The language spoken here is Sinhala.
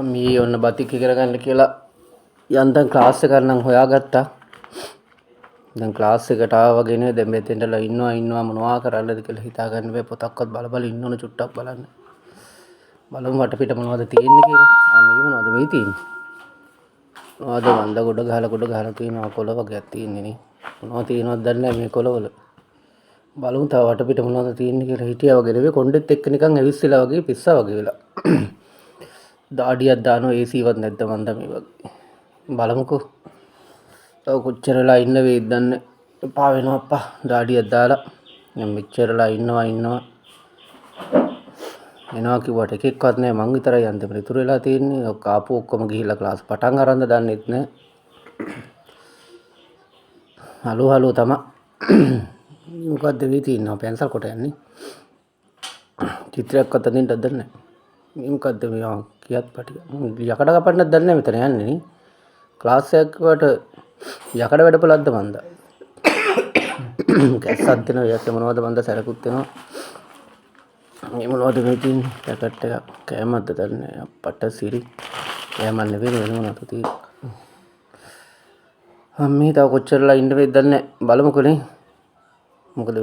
මේ ඔන්න බතික් කරගන්න කියලා යන්තම් ක්ලාස් එක නම් හොයාගත්තා. දැන් ක්ලාස් එකට ආවා වගේ නෙවෙයි. දැන් මෙතෙන්ටලා ඉන්නවා මොනවා කරන්නද කියලා හිතා ගන්න බෑ. පොතක්වත් බල ඉන්න ඕන චුට්ටක් බලන්න. බලමු වටපිට මොනවද තියෙන්නේ කියලා. මේ මොනවද මේ තියෙන්නේ? මොනවද වන්ද ගොඩ ගහලා තියෙනවා කොළ වගේක් තියෙන්නේ නේ. මොනවද තියෙනවද දන්නේ නැහැ මේ කොළවල. බලමු තව වටපිට මොනවද තියෙන්නේ කියලා. හිටියා වගේ නෙවෙයි කොණ්ඩෙත් එක්ක නිකන් ඇවිස්සලා වගේ පිස්සා වගේ වෙලා. දාඩියක් දානවා AC වත් නැද්ද මන්ද මේ වගේ. බලමුකෝ. තව කොච්චර වෙලා ඉන්න වේද දන්නේ. එපා වෙනවා අප්පා. දාඩියක් දාලා. මම මෙච්චරලා ඉන්නවා. එනවා කිව්වට එකෙක්වත් නැහැ මං විතරයි අන්තිමට ඉතුරු වෙලා තියෙන්නේ. ඔක්ක ආපු ඔක්කොම ගිහිල්ලා ක්ලාස් පටන් අරන්ද දන්නෙත් නැහැ. හලෝ තමයි. මොකද්ද වෙයි තියෙනවා පෙන්සල් කොට යන්නේ. චිත්‍රයක්වත් අදින්නද දන්නේ නැහැ. මේ මොකද්ද මේ කියත් පටිය. යකඩ කපන්නත් දන්නේ නැහැ මෙතන යන්නේ නේ. ක්ලාස් එකකට යකඩ වැඩපළක්ද මන්ද. කැස්සක් දෙනවා යක්ක මොනවද මන්ද සැරකුත් වෙනවා. මේ මොනවද මේ තියෙන්නේ? පැකට් එකක් කෑමක්ද දන්නේ නැහැ. අප්පට සිරි කෑමක් නෙවෙයි වෙන මොනවද තියෙන්නේ. අම්මේ තව කොච්චරලා ඉන්න වේද දන්නේ නැහැ. බලමුකෝ නේ. මොකද